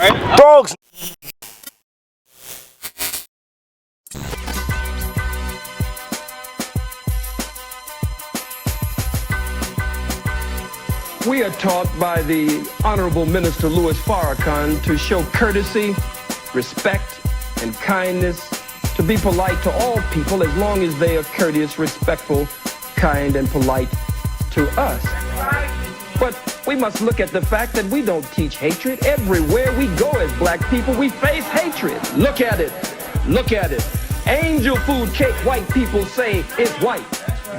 Dogs. We are taught by the Honorable Minister Louis Farrakhan to show courtesy, respect, and kindness, to be polite to all people as long as they are courteous, respectful, kind, and polite to us. But we must look at the fact that we don't teach hatred. Everywhere we go as black people, we face hatred. Look at it. Look at it. Angel food cake, white people say, is white.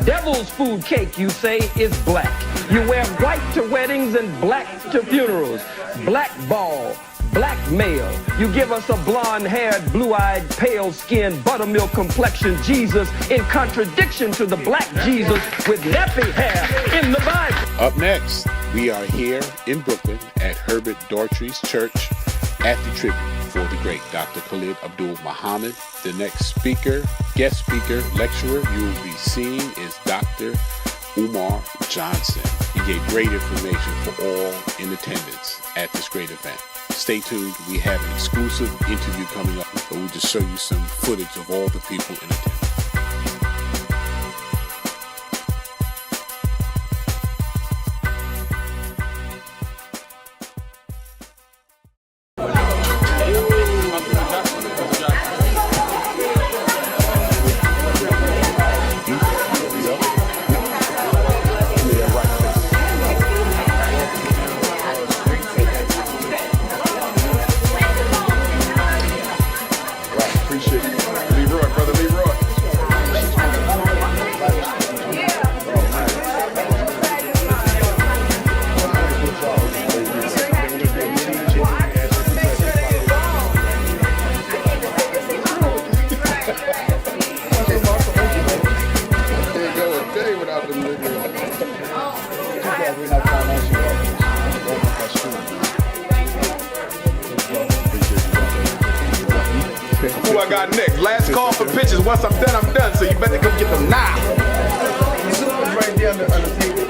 Devil's food cake, you say, is black. You wear white to weddings and black to funerals. Black ball, black male. You give us a blonde-haired, blue-eyed, pale-skinned, buttermilk complexion Jesus in contradiction to the black Jesus with nappy hair in the Bible. Up next, we are here in Brooklyn at Herbert Daughtry's church at the tribute for the great Dr. Khalid Abdul Muhammad. The next speaker, guest speaker, lecturer you will be seeing is Dr. Umar Johnson. He gave great information for all in attendance at this great event. Stay tuned. We have an exclusive interview coming up, but we'll just show you some footage of all the people in attendance. Who I got next? Last call for pictures. Once I'm done. So you better come get them now. Right there on the table.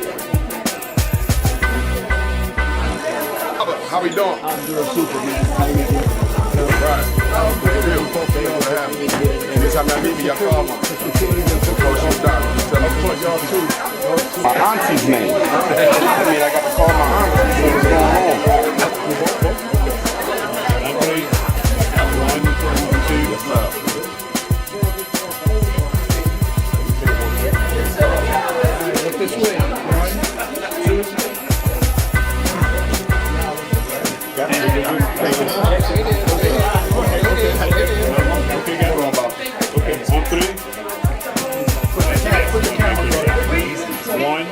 How we doing? I'm doing super, man. How you doing? Right. Anytime I meet me, I call them. My auntie's name. I mean, I got to call my auntie. What's going on? This way. 1, 2. Okay, on 3. 1,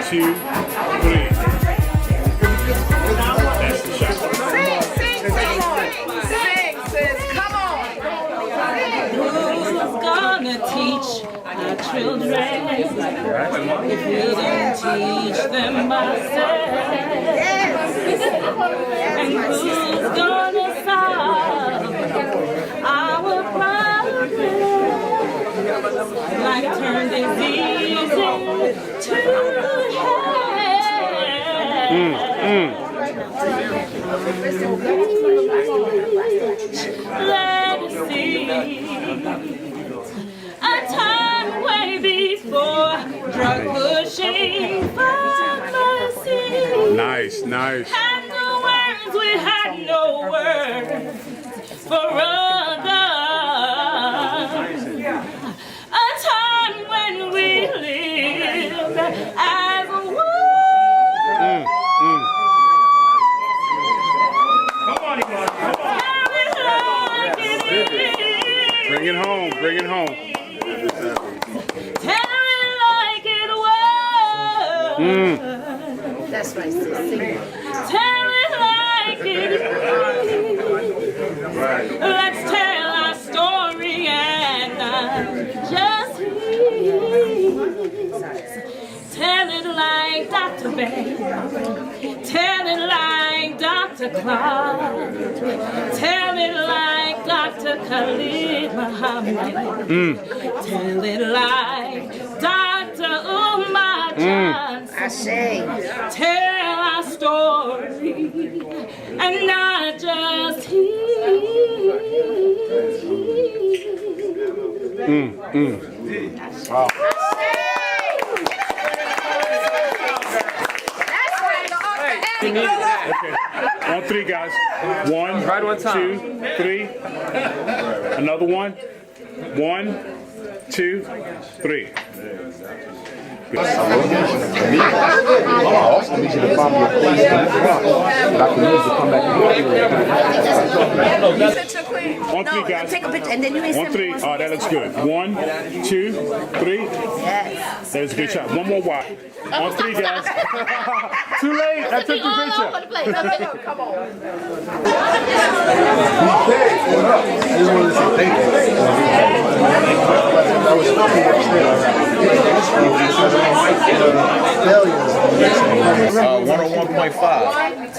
2, 3. That's the shot. Sing, sis, come on. Who's gonna teach our children if we don't teach them ourselves? And who's gonna solve our problems? Like turn disease into health. Let's see a time way before drug pushing pharmacy. Nice. Had no words, we had no words for others. A time when we lived as one. Bring it home. Tell it like it was. That's right, sis. Tell it like it is. Let's tell our story and not just his. Tell it like Dr. Bay. Tell it like Dr. Clark. Tell it like Dr. Khalid Muhammad. Tell it like Dr. Umar Johnson. I say. Tell our story and not majesty. Wow. Okay. On three, guys. One, Right on time. 2, 3. Another one. 1, 2, 3. I also need you to find me a place that I can use to come back and On three, guys. Take a picture and then you On three. Oh, that looks good. 1, 2, 3. Yes. That is a good shot. One more wide. On three, guys. Too late. I took the picture. Come on. One on 1.5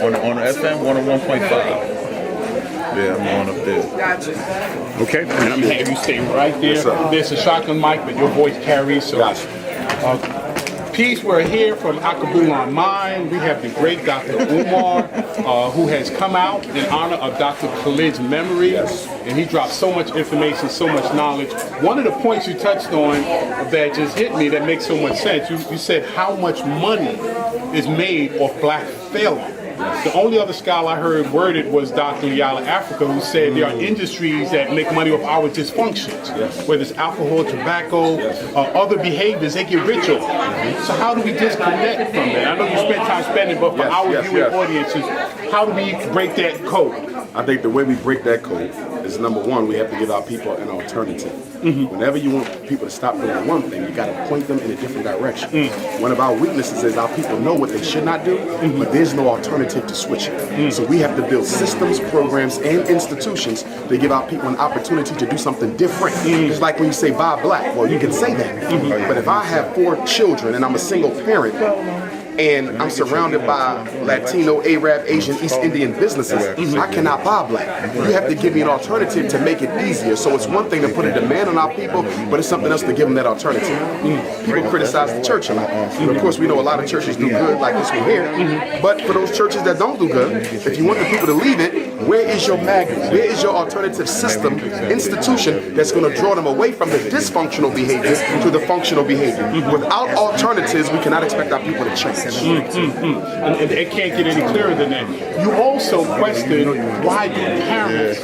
on FM. 101.5. Yeah, I'm on up there. Okay, and I'm gonna have you stay right there. There's a shotgun mic, but your voice carries. So, peace. We're here from Akabula Mine. We have the great Dr. Umar, who has come out in honor of Dr. Khalid's memory, and he dropped so much information, so much knowledge. One of the points you touched on that just hit me that makes so much sense. You said how much money is made off black failure. The only other scholar I heard worded was Dr. Yala Africa, who said there are industries that make money off our dysfunctions, whether it's alcohol, tobacco, other behaviors, they get rich off. So how do we disconnect from that? I know you spent time spending, but for our viewing audiences, how do we break that code? I think the way we break that code is, number one, we have to give our people an alternative. Whenever you want people to stop doing one thing, you got to point them in a different direction. One of our weaknesses is our people know what they should not do, but there's no alternative to switching. So we have to build systems, programs, and institutions to give our people an opportunity to do something different. It's like when you say buy black, well, you can say that. But if I have 4 children and I'm a single parent, and I'm surrounded by Latino, Arab, Asian, East Indian businesses, I cannot buy black. You have to give me an alternative to make it easier. So it's one thing to put a demand on our people, but it's something else to give them that alternative. People criticize the church a lot. Of course, we know a lot of churches do good, like this one here. But for those churches that don't do good, if you want the people to leave it, where is your magnet? Where is your alternative system, institution that's going to draw them away from the dysfunctional behavior to the functional behavior? Without alternatives, we cannot expect our people to change. And it can't get any clearer than that. You also question why do parents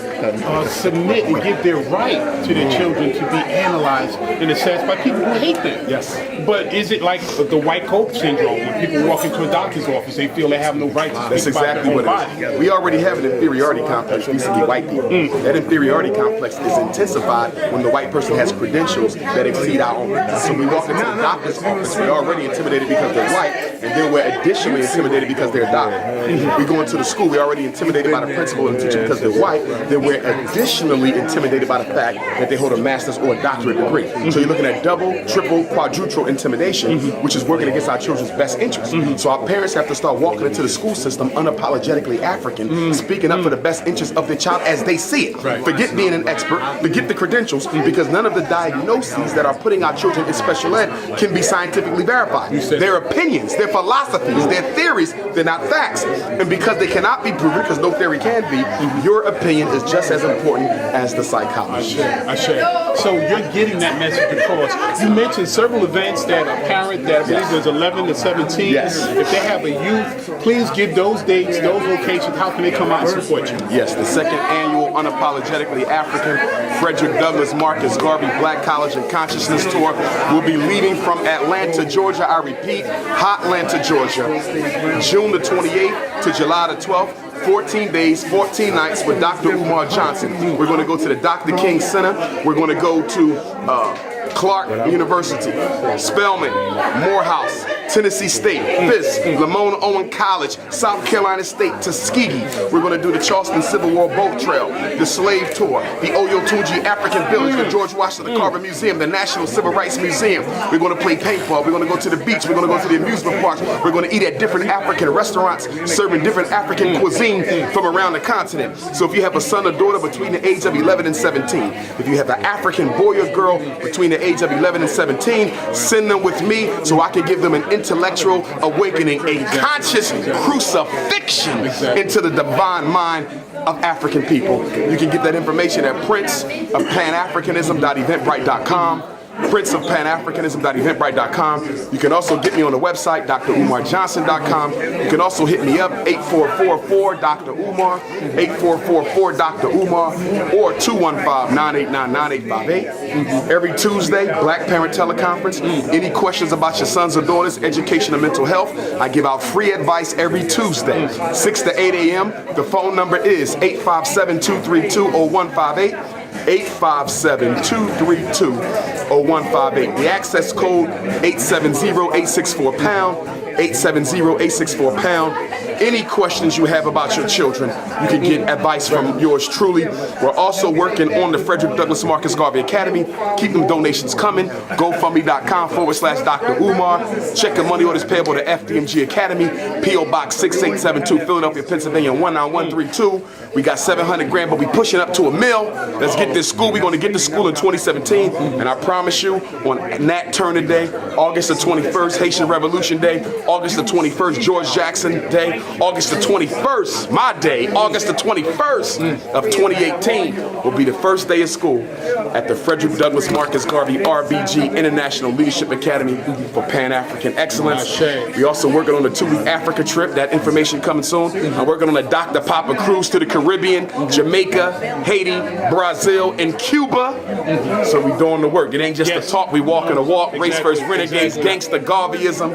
submit and give their right to their children to be analyzed in a sense by people who hate them. Yes. But is it like the white coat syndrome? When people walk into a doctor's office, they feel they have no right to That's speak about exactly their what own it body. is. We already have an inferiority complex vis-a-vis white people. That inferiority complex is intensified when the white person has credentials that exceed our own. So we walk into the doctor's office, we're already intimidated because they're white, and then we're additionally intimidated because they're a doctor. We go into the school, we're already intimidated by the principal and teacher because they're white, then we're additionally intimidated by the fact that they hold a master's or a doctorate degree. So you're looking at double, triple, quadruple intimidation, which is working against our children's best interests. So our parents have to start walking into the school system unapologetically African, speaking up for the best interests of their child as they see it. Forget being an expert, forget the credentials, because none of the diagnoses that are putting our children in special ed can be scientifically verified. Their opinions, their philosophies, their theories, they're not facts. And because they cannot be proven, because no theory can be, your opinion is just as important as the psychology. I share. So you're getting that message across. You mentioned several events that a parent that I believe was 11 to 17. Yes. If they have a youth, please give those dates, those locations. How can they come out and support you? Yes, the second annual Unapologetically African Frederick Douglass Marcus Garvey Black College and Consciousness Tour will be leaving from Atlanta, Georgia. I repeat, Hotlanta, Georgia, June the 28th to July the 12th. 14 days, 14 nights with Dr. Umar Johnson. We're going to go to the Dr. King Center. We're going to go to Clark University, Spelman, Morehouse, Tennessee State, Fisk, Lamona Owen College, South Carolina State, Tuskegee. We're going to do the Charleston Civil War Boat Trail, the Slave Tour, the Oyotunji African Village, the George Washington Carver Museum, the National Civil Rights Museum. We're going to play paintball. We're going to go to the beach. We're going to go to the amusement parks. We're going to eat at different African restaurants, serving different African cuisine from around the continent. So if you have a son or daughter between the age of 11 and 17, if you have an African boy or girl between the the age of 11 and 17, send them with me so I can give them an intellectual awakening, a conscious crucifixion into the divine mind of African people. You can get that information at princeofpanafricanism.eventbrite.com. princeofpanafricanism.eventbrite.com. You can also get me on the website, drumarjohnson.com. You can also hit me up, 8444-Dr. Umar, 8444-Dr. Umar, or 215-989-9858. Every Tuesday, Black Parent Teleconference. Any questions about your sons or daughters, education and mental health, I give out free advice every Tuesday, 6 to 8 a.m. The phone number is 857-232-0158. 857-232-0158. The access code 870-864-POUND, 870-864-POUND. Any questions you have about your children, you can get advice from yours truly. We're also working on the Frederick Douglass Marcus Garvey Academy. Keep them donations coming. GoFundMe.com/Dr. Umar. Check the money orders payable to FDMG Academy, P.O. Box 6872, Philadelphia, Pennsylvania 19132. We got 700 grand, but we pushing up to $1 million. Let's get this school. We're going to get this school in 2017. And I promise you, on Nat Turner Day, August the 21st, Haitian Revolution Day, August the 21st, George Jackson Day, August the 21st, my day, August the 21st of 2018 will be the first day of school at the Frederick Douglass Marcus Garvey RBG International Leadership Academy for Pan-African Excellence. We're also working on a 2-week Africa trip. That information coming soon. I'm working on a Dr. Papa cruise to the Caribbean, Jamaica, Haiti, Brazil, and Cuba. So we doing the work. It ain't just a talk, we walking a walk. Race first renegades, gangster Garveyism,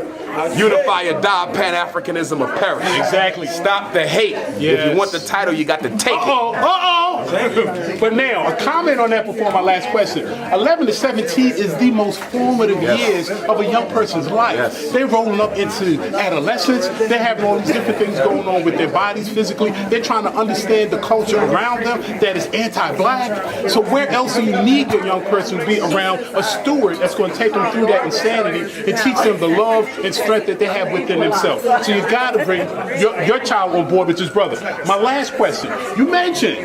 unify or die, Pan-Africanism or perish. Exactly. Stop the hate. If you want the title, you got to take it. But now, a comment on that before my last question. 11 to 17 is the most formative years of a young person's life. They're rolling up into adolescence. They're having all these different things going on with their bodies physically. They're trying to understand the culture around them that is anti-black. So where else do you need your young person to be around a steward that's going to take them through that insanity and teach them the love and strength that they have within themselves? So you got to bring your child on board with his brother. My last question. You mentioned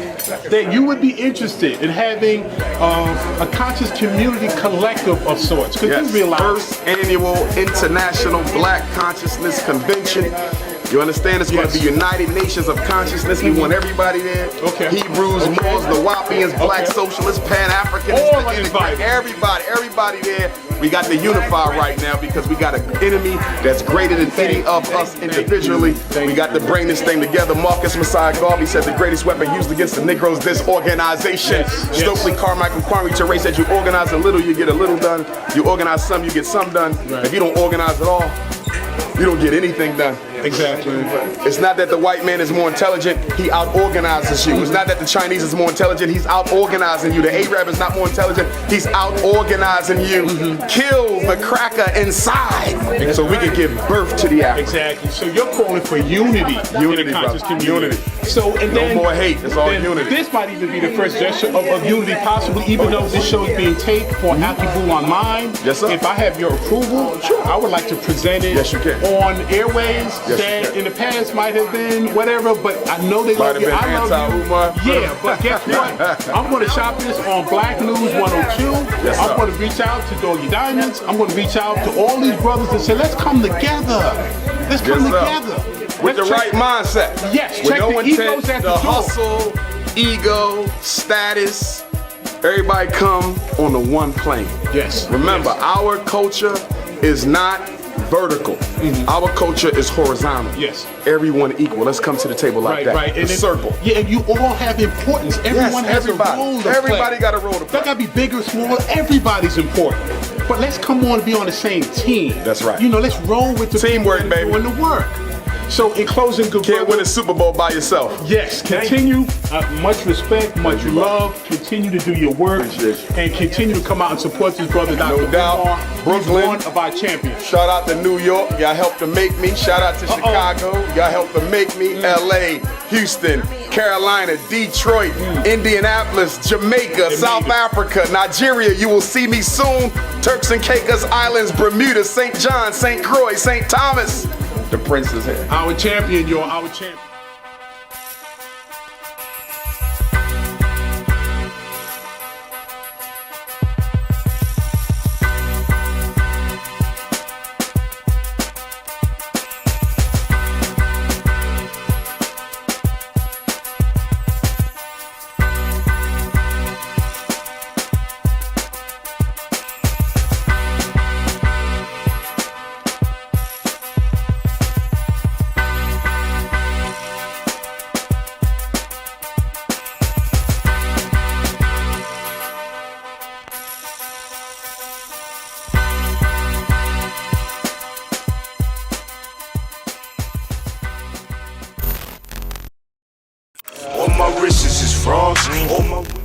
that you would be interested in having a conscious community collective of sorts. Could you realize? First annual International Black Consciousness Convention. You understand? It's going to be United Nations of Consciousness. We want everybody there. Hebrews, Moors, the Wapians, Black Socialists, Pan-Africanists, everybody there. We got to unify right now because we got an enemy that's greater than any of us individually. We got to bring this thing together. Marcus Messiah Garvey said the greatest weapon used against the Negroes, disorganization. Stokely Carmichael Kwame Ture said you organize a little, you get a little done. You organize some, you get some done. If you don't organize at all, you don't get anything done. Exactly. It's not that the white man is more intelligent, he out-organizes you. It's not that the Chinese is more intelligent, he's out-organizing you. The Arab is not more intelligent, he's out-organizing you. Kill the cracker inside so we can give birth to the African. Exactly. So you're calling for unity in the conscious community. So, and then, no more hate, it's all unity. This might even be the first gesture of unity possibly, even though this show is being taped for Akibu Online. Yes, sir. If I have your approval, I would like to present it on airways. That in the past might have been whatever, but I know they love you. I love you. Yeah, but guess what? I'm going to shop this on Black News 102. I'm going to reach out to Doggy Diamonds. I'm going to reach out to all these brothers and say, let's come together. Let's come together. With the right mindset. Yes, with check no the intent, egos at the the hustle, ego, status. Everybody come on the one plane. Yes. Remember, our culture is not vertical. Our culture is horizontal. Yes. Everyone equal. Let's come to the table like that. Right. The circle. Yeah, and you all have importance. Everyone has a role to play. Everybody got a role to play. That got to be big or small. Everybody's important. But let's come on and be on the same team. That's right. You know, let's roll with the teamwork, baby. Doing the work. So in closing, good can't win a Super Bowl by yourself. Yes, continue. Much respect, much love. Continue to do your work and continue to come out and support this brother, Dr. Umar. Brooklyn, one of our champions. Shout out to New York. Y'all helped to make me. Shout out to Chicago. Y'all helped to make me. LA, Houston, Carolina, Detroit, Indianapolis, Jamaica, South Africa, Nigeria. You will see me soon. Turks and Caicos Islands, Bermuda, St. John, St. Croix, St. Thomas. The Prince is here. Our champion, y'all. Our champion. my wrists is frogs. All my